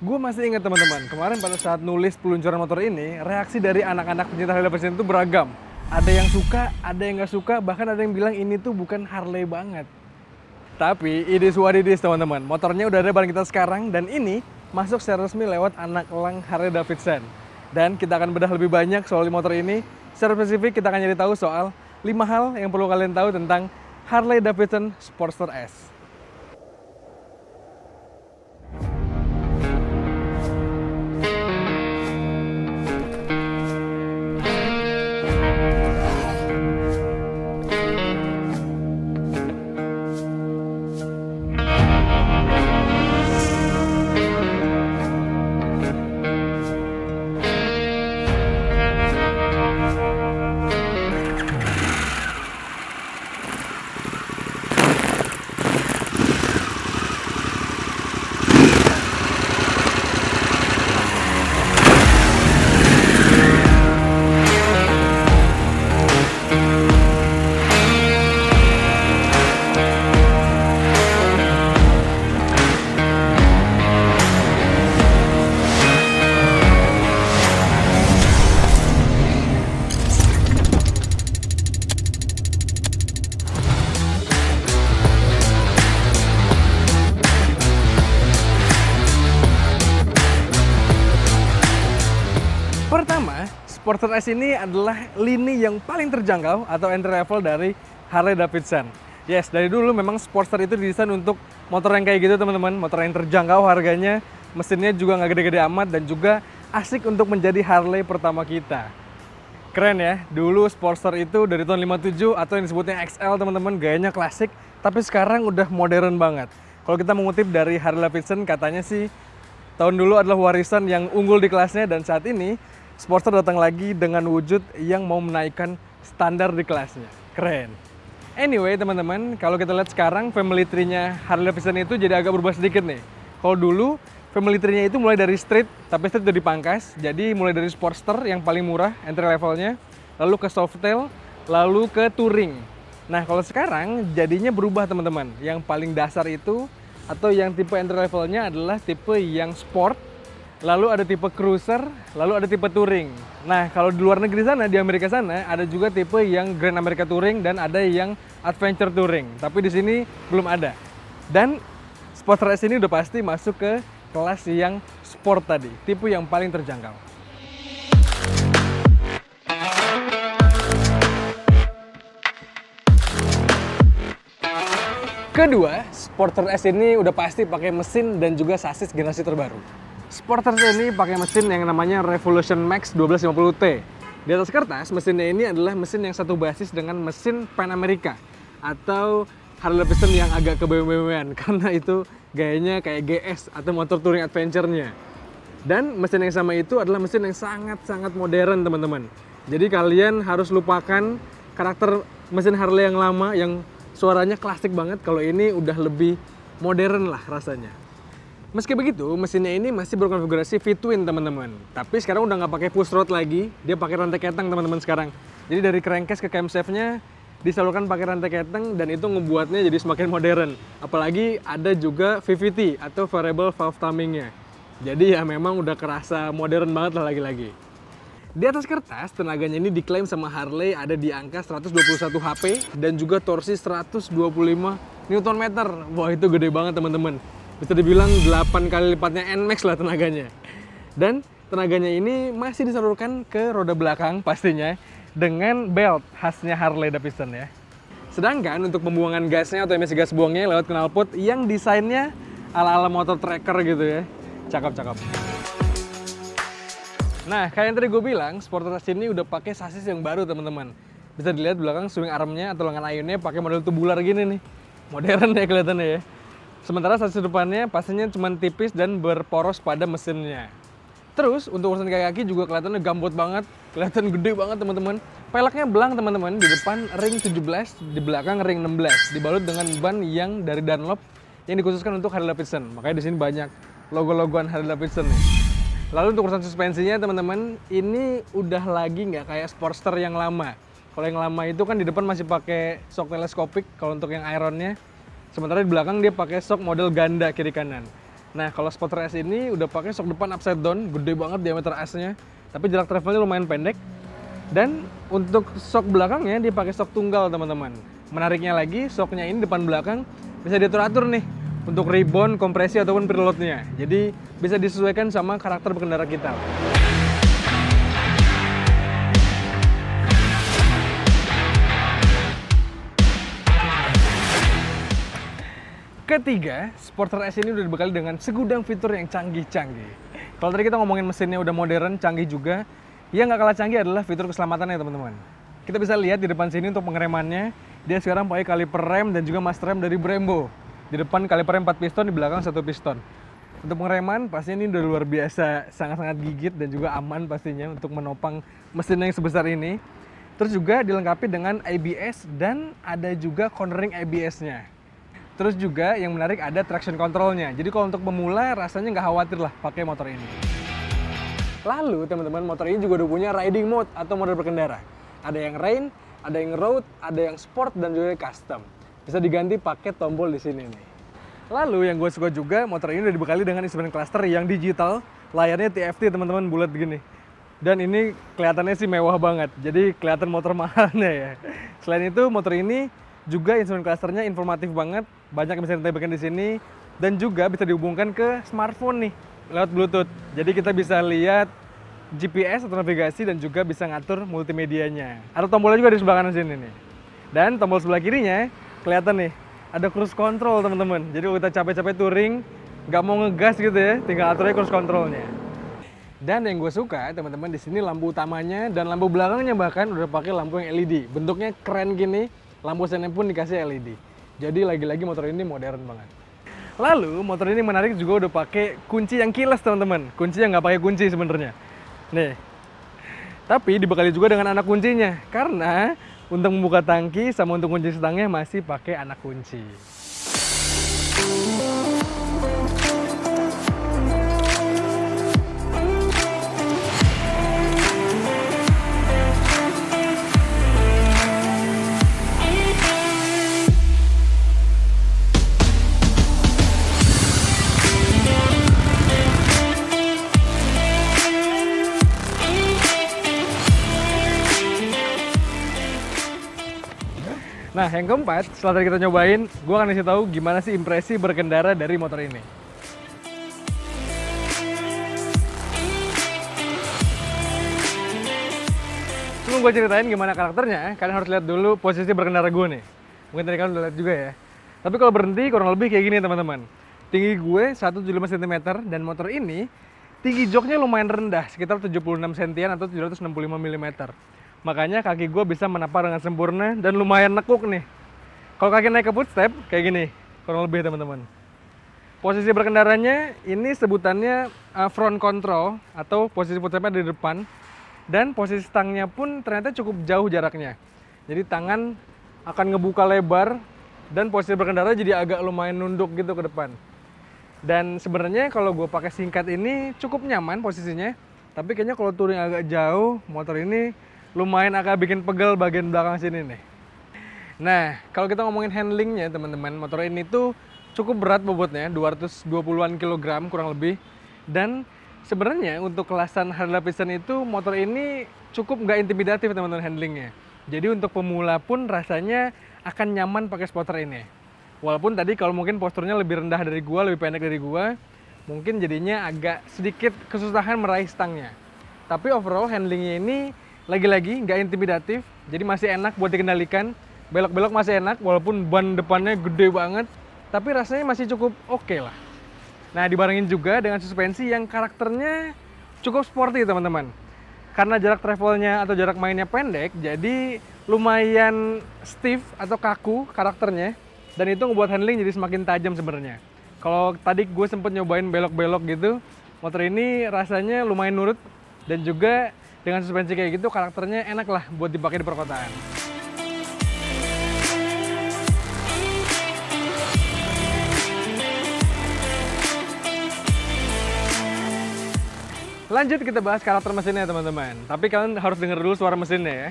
Gue masih ingat teman-teman, kemarin pada saat nulis peluncuran motor ini, reaksi dari anak-anak pencinta Harley Davidson itu beragam. Ada yang suka, ada yang nggak suka, bahkan ada yang bilang ini tuh bukan Harley banget. Tapi it is what it is teman-teman. Motornya udah ada bareng kita sekarang dan ini masuk secara resmi lewat anak elang Harley Davidson. Dan kita akan bedah lebih banyak soal motor ini. Secara spesifik kita akan nyari tahu soal 5 hal yang perlu kalian tahu tentang Harley Davidson Sportster S. Pertama, Sportster S ini adalah lini yang paling terjangkau atau entry level dari Harley Davidson. Yes, dari dulu memang Sportster itu didesain untuk motor yang kayak gitu teman-teman. Motor yang terjangkau harganya, mesinnya juga nggak gede-gede amat dan juga asik untuk menjadi Harley pertama kita. Keren ya, dulu Sportster itu dari tahun 57 atau yang disebutnya XL teman-teman, gayanya klasik, tapi sekarang udah modern banget. Kalau kita mengutip dari Harley Davidson, katanya sih tahun dulu adalah warisan yang unggul di kelasnya dan saat ini Sportster datang lagi dengan wujud yang mau menaikkan standar di kelasnya. Keren. Anyway teman-teman, kalau kita lihat sekarang family tree-nya Harley Davidson itu jadi agak berubah sedikit nih. Kalau dulu family tree-nya itu mulai dari street, tapi street udah dipangkas. Jadi mulai dari Sportster yang paling murah, entry levelnya, lalu ke Softail, lalu ke Touring. Nah kalau sekarang jadinya berubah teman-teman. Yang paling dasar itu atau yang tipe entry levelnya adalah tipe yang sport, lalu ada tipe cruiser, lalu ada tipe touring. Nah, kalau di luar negeri sana, di Amerika sana, ada juga tipe yang Grand America Touring dan ada yang Adventure Touring. Tapi di sini belum ada. Dan Sportster S ini udah pasti masuk ke kelas yang sport tadi, tipe yang paling terjangkau. Kedua, Sportster S ini udah pasti pakai mesin dan juga sasis generasi terbaru. Sportster S ini pakai mesin yang namanya Revolution Max 1250T. Di atas kertas, mesinnya ini adalah mesin yang satu basis dengan mesin Pan America atau Harley Davidson yang agak ke BMW-an karena itu gayanya kayak GS atau motor touring adventure-nya. Dan mesin yang sama itu adalah mesin yang sangat-sangat modern, teman-teman. Jadi kalian harus lupakan karakter mesin Harley yang lama yang suaranya klasik banget. Kalau ini udah lebih modern lah rasanya. Meski begitu, mesinnya ini masih berkonfigurasi V-twin teman-teman. Tapi sekarang udah nggak pakai push rod lagi, dia pakai rantai keteng teman-teman sekarang. Jadi dari crankcase ke camshaft-nya disalurkan pakai rantai keteng dan itu ngebuatnya jadi semakin modern. Apalagi ada juga VVT atau variable valve timing-nya. Jadi ya memang udah kerasa modern banget lah lagi-lagi. Di atas kertas, tenaganya ini diklaim sama Harley ada di angka 121 HP dan juga torsi 125 Nm. Wah itu gede banget teman-teman. Bisa dibilang 8 kali lipatnya NMAX lah tenaganya. Dan tenaganya ini masih disalurkan ke roda belakang pastinya dengan belt khasnya Harley Davidson ya. Sedangkan untuk pembuangan gasnya atau emisi gas buangnya lewat knalpot yang desainnya ala-ala motor tracker gitu ya. Cakep-cakep. Nah, kayak yang tadi gue bilang, Sportster S ini udah pakai sasis yang baru teman-teman. Bisa dilihat belakang swing armnya atau lengan ayunnya pakai model tubular gini nih. Modern ya kelihatannya ya. Sementara sasis depannya pastinya cuma tipis dan berporos pada mesinnya. Terus untuk urusan kaki juga kelihatannya gambot banget, kelihatan gede banget teman-teman. Peleknya belang teman-teman, di depan ring 17, di belakang ring 16, dibalut dengan ban yang dari Dunlop yang dikhususkan untuk Harley Davidson. Makanya di sini banyak logo-logoan Harley Davidson nih. Lalu untuk urusan suspensinya teman-teman, ini udah lagi nggak kayak Sportster yang lama. Kalau yang lama itu kan di depan masih pakai shock teleskopik kalau untuk yang ironnya. Sementara di belakang dia pakai shock model ganda kiri kanan. Nah, kalau Sporter S ini udah pakai shock depan upside down, gede banget diameter asnya, tapi jarak travelnya lumayan pendek. Dan untuk shock belakangnya dia pakai shock tunggal, teman-teman. Menariknya lagi, shocknya ini depan belakang bisa diatur-atur nih untuk rebound, kompresi ataupun preloadnya. Jadi bisa disesuaikan sama karakter pengendara kita. Ketiga, Sporter S ini udah dibekali dengan segudang fitur yang canggih-canggih. Kalau tadi kita ngomongin mesinnya udah modern, canggih juga, yang nggak kalah canggih adalah fitur keselamatannya, teman-teman. Kita bisa lihat di depan sini untuk pengeremannya, dia sekarang pakai kaliper rem dan juga master rem dari Brembo. Di depan kaliper rem 4 piston, di belakang 1 piston. Untuk pengereman, pastinya ini udah luar biasa, sangat-sangat gigit dan juga aman pastinya untuk menopang mesin yang sebesar ini. Terus juga dilengkapi dengan ABS dan ada juga cornering ABS-nya. Terus juga yang menarik ada traction control-nya. Jadi kalau untuk pemula rasanya nggak khawatir lah pakai motor ini. Lalu teman-teman, motor ini juga udah punya riding mode atau mode berkendara. Ada yang rain, ada yang road, ada yang sport dan juga custom. Bisa diganti pakai tombol di sini nih. Lalu yang gue suka juga, motor ini udah dibekali dengan instrumen cluster yang digital, layarnya TFT teman-teman, bulat begini. Dan ini kelihatannya sih mewah banget. Jadi kelihatan motor mahalnya ya. Selain itu motor ini juga instrumen clusternya informatif banget, banyak yang bisa ditambahkan di sini dan juga bisa dihubungkan ke smartphone nih lewat Bluetooth. Jadi kita bisa lihat GPS atau navigasi dan juga bisa ngatur multimedianya. Ada tombolnya juga di sebelah kanan sini nih. Dan tombol sebelah kirinya kelihatan nih, ada cruise control teman-teman. Jadi kalau kita capek-capek touring, nggak mau ngegas gitu ya, tinggal atur aja cruise controlnya. Dan yang gue suka teman-teman, di sini lampu utamanya dan lampu belakangnya bahkan udah pakai lampu yang LED. Bentuknya keren gini. Lampu sennya pun dikasih LED. Jadi lagi-lagi motor ini modern banget. Lalu motor ini menarik juga udah pakai kunci yang keyless teman-teman. Kunci yang nggak pakai kunci sebenarnya. Nih. Tapi dibekali juga dengan anak kuncinya. Karena untuk membuka tangki sama untuk kunci stangnya masih pakai anak kunci. Nah, yang keempat, setelah tadi kita nyobain, gue akan kasih tahu gimana sih impresi berkendara dari motor ini. Sebelum gue ceritain gimana karakternya, kalian harus lihat dulu posisi berkendara gue nih. Mungkin tadi kalian udah lihat juga ya. Tapi kalau berhenti kurang lebih kayak gini teman-teman. Tinggi gue 175 cm dan motor ini tinggi joknya lumayan rendah, sekitar 76 cm atau 765 mm. Makanya kaki gue bisa menapar dengan sempurna dan lumayan nekuk nih. Kalau kaki naik ke footstep, kayak gini, kurang lebih teman-teman. Posisi berkendaranya, ini sebutannya front control, atau posisi footstepnya di depan. Dan posisi stangnya pun ternyata cukup jauh jaraknya. Jadi tangan akan ngebuka lebar, dan posisi berkendara jadi agak lumayan nunduk gitu ke depan. Dan sebenarnya kalau gue pakai singkat ini cukup nyaman posisinya. Tapi kayaknya kalau touring agak jauh, motor ini lumayan agak bikin pegel bagian belakang sini nih. Nah, kalau kita ngomongin handlingnya teman-teman, motor ini tuh cukup berat bobotnya, 220-an kilogram kurang lebih. Dan sebenarnya untuk kelasan Harley Davidson itu motor ini cukup nggak intimidatif teman-teman handlingnya. Jadi untuk pemula pun rasanya akan nyaman pakai spotter ini. Walaupun tadi kalau mungkin posturnya lebih rendah dari gua, lebih pendek dari gua, mungkin jadinya agak sedikit kesusahan meraih stangnya. Tapi overall handlingnya ini lagi-lagi nggak intimidatif, jadi masih enak buat dikendalikan. Belok-belok masih enak, walaupun ban depannya gede banget, tapi rasanya masih cukup oke lah. Nah, dibarengin juga dengan suspensi yang karakternya cukup sporty teman-teman. Karena jarak travelnya atau jarak mainnya pendek, jadi lumayan stiff atau kaku karakternya. Dan itu ngebuat handling jadi semakin tajam sebenarnya. Kalau tadi gue sempet nyobain belok-belok gitu, motor ini rasanya lumayan nurut dan juga dengan suspensi kayak gitu karakternya enak lah buat dipakai di perkotaan. Lanjut kita bahas karakter mesinnya teman-teman. Tapi kalian harus denger dulu suara mesinnya ya.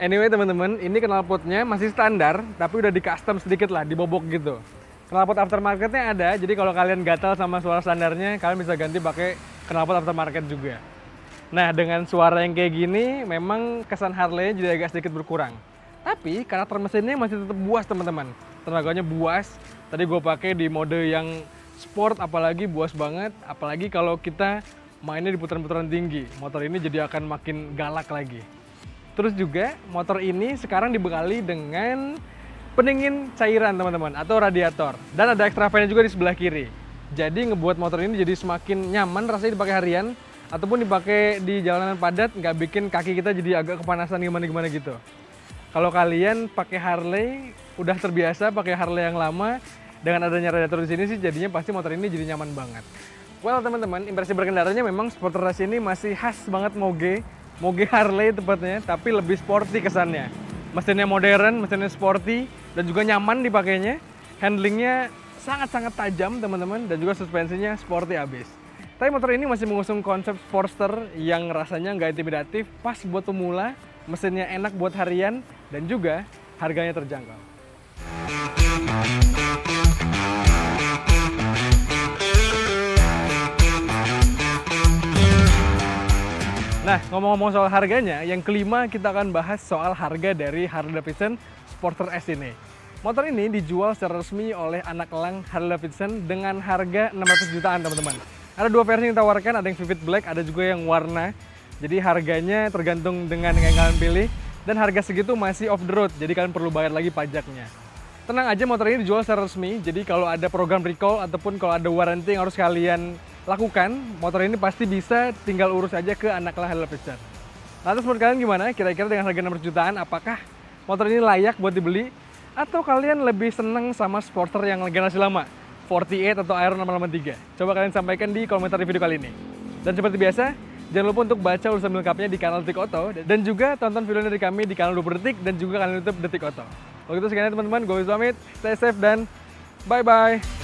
Anyway teman-teman, ini knalpotnya masih standar, tapi udah di custom sedikit lah, dibobok gitu. Knalpot aftermarketnya ada, jadi kalau kalian gatal sama suara standarnya, kalian bisa ganti pakai knalpot aftermarket juga. Nah, dengan suara yang kayak gini, memang kesan Harley jadi agak sedikit berkurang. Tapi karakter mesinnya masih tetap buas teman-teman. Tenaganya buas. Tadi gue pakai di mode yang sport, apalagi buas banget. Apalagi kalau kita mainnya di putaran-putaran tinggi. Motor ini jadi akan makin galak lagi. Terus juga motor ini sekarang dibekali dengan pendingin cairan teman-teman, atau radiator. Dan ada extra fan juga di sebelah kiri. Jadi ngebuat motor ini jadi semakin nyaman rasanya dipakai harian, ataupun dipakai di jalanan padat, nggak bikin kaki kita jadi agak kepanasan gimana-gimana gitu. Kalau kalian pakai Harley, udah terbiasa pakai Harley yang lama, dengan adanya radiator di sini sih jadinya pasti motor ini jadi nyaman banget. Well teman-teman, impresi berkendaranya memang Sporter Race ini masih khas banget Moge Harley tepatnya, tapi lebih sporty kesannya. Mesinnya modern, mesinnya sporty, dan juga nyaman dipakainya. Handlingnya sangat-sangat tajam teman-teman, dan juga suspensinya sporty abis. Tapi motor ini masih mengusung konsep Sportster yang rasanya nggak intimidatif, pas buat pemula, mesinnya enak buat harian, dan juga harganya terjangkau. Nah, ngomong-ngomong soal harganya, yang kelima kita akan bahas soal harga dari Harley Davidson Sporter S ini. Motor ini dijual secara resmi oleh anak elang Harley Davidson dengan harga 600 jutaan teman-teman. Ada dua versi yang ditawarkan, ada yang Vivid Black, ada juga yang warna. Jadi harganya tergantung dengan yang kalian pilih. Dan harga segitu masih off the road, jadi kalian perlu bayar lagi pajaknya. Tenang aja, motor ini dijual secara resmi, jadi kalau ada program recall ataupun kalau ada warranty yang harus kalian lakukan, motor ini pasti bisa tinggal urus aja ke anak elang Harley Davidson. Lantas menurut kalian gimana? Kira-kira dengan harga 600 jutaan, apakah motor ini layak buat dibeli? Atau kalian lebih seneng sama Sporter yang generasi lama? 48 atau Aero 683? Coba kalian sampaikan di komentar di video kali ini. Dan seperti biasa, jangan lupa untuk baca ulasan lengkapnya di kanal Detik Auto. Dan juga tonton video dari kami di kanal 20 Detik dan juga kanal YouTube Detik Auto. Kalau gitu sekian teman-teman, gue pamit, stay safe dan bye-bye.